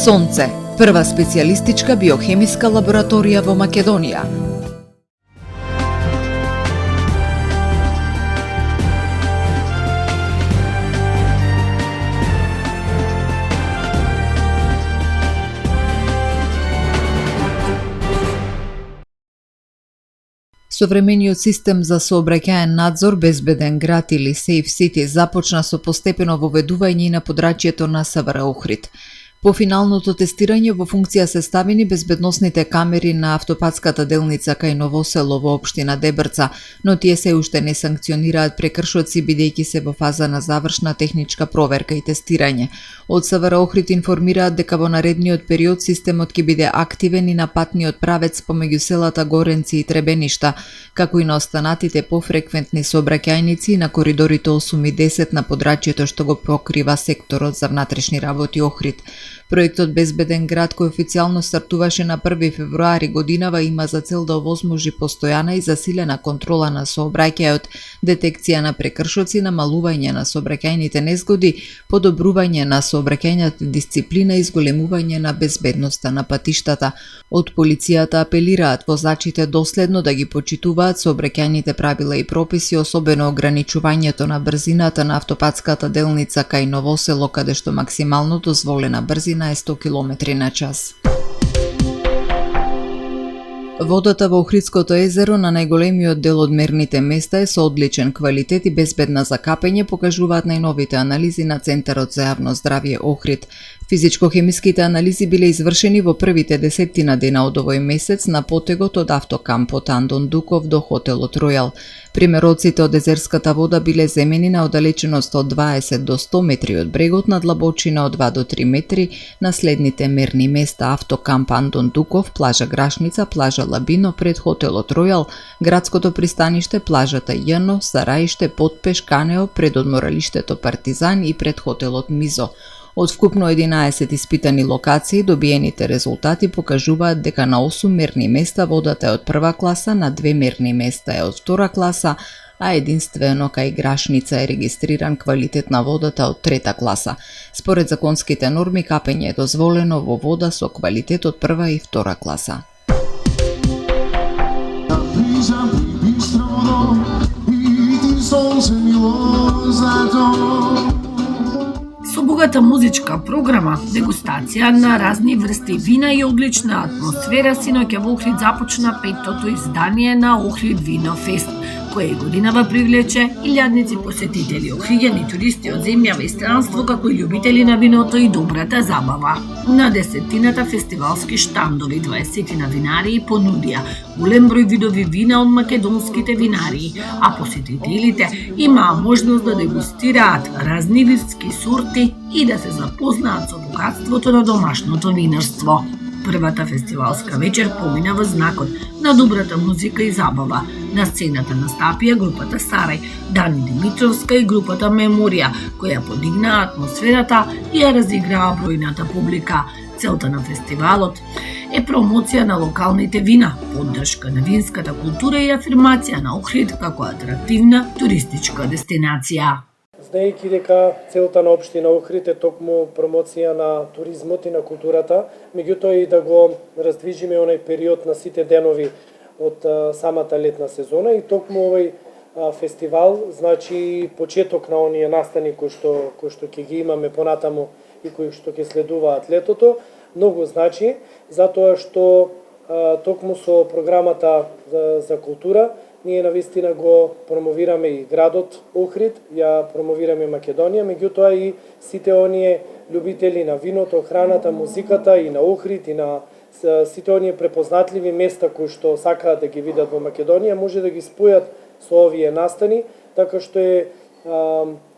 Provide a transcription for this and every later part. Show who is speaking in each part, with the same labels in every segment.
Speaker 1: Сонце, прва специјалистичка биохемиска лабораторија во Македонија. Современиот систем за сообраќаен надзор Безбеден град или Safe City започна со постепено воведување на подрачјето на СВР Охрид. По финалното тестирање во функција се ставени безбедносните камери на автопатската делница кај Ново село во општина Дебрца, но тие се уште не санкционираат прекршоци бидејќи се во фаза на завршна техничка проверка и тестирање. Од СВР Охрид информираат дека во наредниот период системот ќе биде активен и на патниот правец помеѓу селата Горенци и Требеништа, како и на останатите пофреквентни сообраќајници на коридорите 8 и 10 на подрачјето што го покрива секторот за внатрешни работи Охрид. Проектот Безбеден град, кој официјално стартуваше на 1 февруари годинава, има за цел да овозможи постојана и засилена контрола на сообраќајот, детекција на прекршоци, намалување на сообраќајните незгоди, подобрување на сообраќајната дисциплина и зголемување на безбедноста на патиштата. Од полицијата апелираат возачите доследно да ги почитуваат сообраќајните правила и прописи, особено ограничувањето на брзината на автопатската делница кај Ново село, каде што максимално дозволена брзина е 100 км на час. Водата во Охридското езеро на најголемиот дел од мерните места е со одличен квалитет и безбедна за капење, покажуваат најновите анализи на Центарот за јавно здравје Охрид. Физичко-хемиските анализи биле извршени во првите 10 дена од овој месец на потегот од автокампот Андон Дуков до хотелот Ројал. Примероците од езерската вода биле земени на оддалеченост од 20 до 100 метри од брегот, на длабочина од 2 до 3 метри на следните мерни места: автокамп Андон Дуков, плажа Грашница, плажа Лабино пред хотелот Ројал, градското пристаниште, плажата Јано, Сараиште, Потпеш, Канео, пред одморалиштето Партизан и пред хотелот Мизо. Од вкупно 11 испитани локации, добиените резултати покажуваат дека на 8 мерни места водата е од прва класа, на 2 мерни места е од втора класа, а единствено кај Грашница е регистриран квалитет на водата од трета класа. Според законските норми, капење е дозволено во вода со квалитет од прва и втора класа.
Speaker 2: Со богата музичка програма, дегустација на разни врсти вина и одлична атмосфера, синоќа во Охрид започна 5-тото издание на Охрид Вино Фест, кој годинава привлече илјадници посетители, охриѓани туристи од земјава и странство, како и љубители на виното и добрата забава. На 10-тината фестивалски штандови, 20 винарии понудија голем број видови вина од македонските винарии, а посетителите имаа можност да дегустираат разни вински сорти и да се запознаат со богатството на домашното винарство. Првата фестивалска вечер помина во знакот на добрата музика и забава. На сцената настапија групата Сарај, Дани Димитровска и групата Меморија, која подигнаа атмосферата и ја разиграа бројната публика. Целта на фестивалот е промоција на локалните вина, поддршка на винската култура и афирмација на Охрид како атрактивна туристичка дестинација.
Speaker 3: Знаејќи дека целта на општина Охрид е токму промоција на туризмот и на културата, меѓутоа и да го раздвижиме онај период на сите денови од самата летна сезона, и токму овој фестивал значи почеток на оние настани кои што ќе ги имаме понатаму и кои што ќе следуваат летото. Многу значи затоа што токму со програмата за култура ние навистина го промовираме и градот Охрид, ја промовираме Македонија, меѓутоа и сите оние љубители на виното, храната, музиката и на Охрид и на сите оние препознатливи места кои што сакаат да ги видат во Македонија, може да ги спојат со овие настани, така што е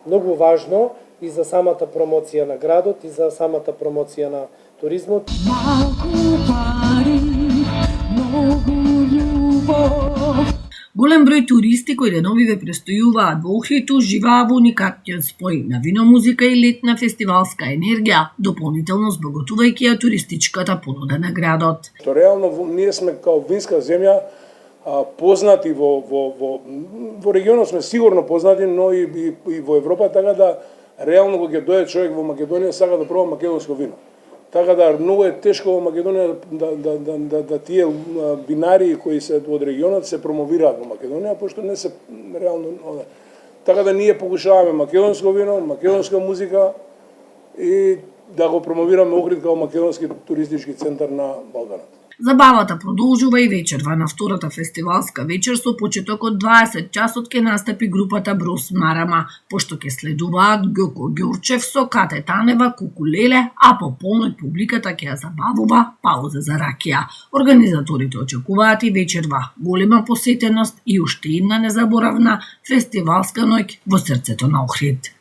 Speaker 3: многу важно и за самата промоција на градот и за самата промоција на туризмот. Малку пари,
Speaker 2: многу љубов. Голем број туристи кои деновиве престојуваат во Охрид уживаа во уникатниот спој на вино, музика и летна фестивалска енергија, дополнително збогатувајќи ја туристичката понуда на градот.
Speaker 4: Реално ние сме као винска земја познати во регионот сме сигурно познати, но и во Европа, така да реално кога ќе дојде човек во Македонија сака да проба македонско вино. Така да многу е тешко во Македонија да тие винари кои се од регионот се промовираат во Македонија, пошто не се реално. Така да ние покушаваме македонско вино, македонска музика и да го промовираме Охрид како македонски туристички центар на Балканот.
Speaker 2: Забавата продолжува и вечерва. На втората фестивалска вечер со почеток од 20 часот ќе настапи групата Брос Марама, пошто ќе следуваат Гјоко Ѓурчев со Кате Танева, Кукулеле, а по полноќ публиката ќе ја забавува пауза за ракија. Организаторите очекуваат и вечерва голема посетеност и уште една незаборавна фестивалска ноќ во срцето на Охрид.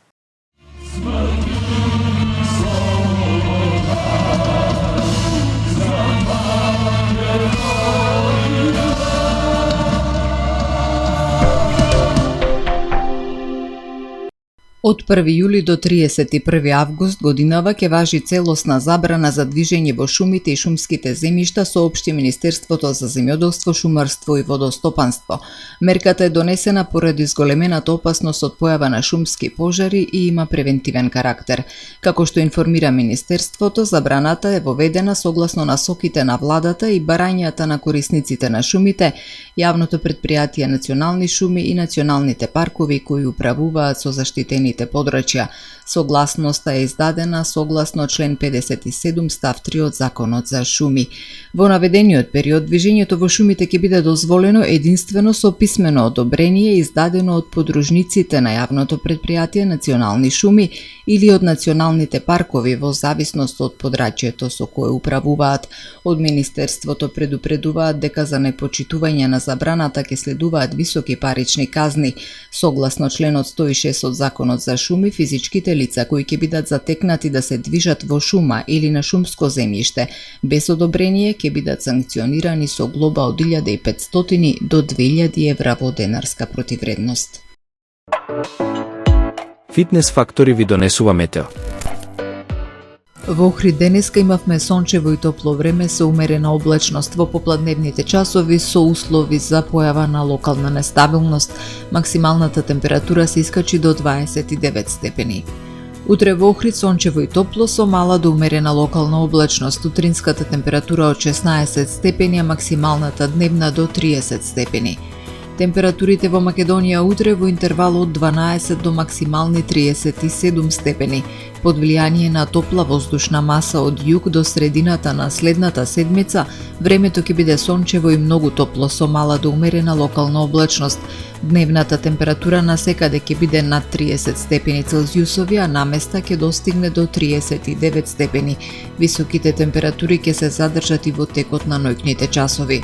Speaker 1: Од 1 јули до 31 август годинава ќе важи целосна забрана за движење во шумите и шумските земјишта, соопшти Министерството за земјоделство, шумарство и водостопанство. Мерката е донесена поради зголемената опасност од појава на шумски пожари и има превентивен карактер. Како што информира Министерството, забраната е воведена согласно насоките на владата и барањата на корисниците на шумите, јавното претпријатие Национални шуми и националните паркови кои управуваат со заштитени подрачја. Согласноста е издадена согласно член 57 став 3 од Законот за шуми. Во наведениот период движењето во шумите ќе биде дозволено единствено со писмено одобрение издадено од подружниците на јавното претпријатие Национални шуми или од националните паркови во зависност од подрачјето со кое управуваат. Од Министерството предупредуваат дека за непочитување на забраната ќе следуваат високи парични казни. Согласно членот 106 од Законот за шуми, физичките лица кои ќе бидат затекнати да се движат во шума или на шумско земјиште без одобрение ќе бидат санкционирани со глоба од 1500 до 2000 евра во денарска противредност.
Speaker 5: Фитнес фактори ви донесува метео.
Speaker 1: Во Охрид денеска имавме сончево и топло време со умерена облачност во попладневните часови со услови за појава на локална нестабилност. Максималната температура се искачи до 29 степени. Утре во Охрид сончево и топло со мала до умерена локална облачност. Утринската температура од 16 степени, а максималната дневна до 30 степени. Температурите во Македонија утре во интервал од 12 до максимални 37 степени. Под влијание на топла воздушна маса од југ до средината на следната седмица, времето ќе биде сончево и многу топло со мала до умерена локална облачност. Дневната температура насекаде ќе биде над 30 степени Целзиусови, а наместа ќе достигне до 39 степени. Високите температури ќе се задржат и во текот на ноќните часови.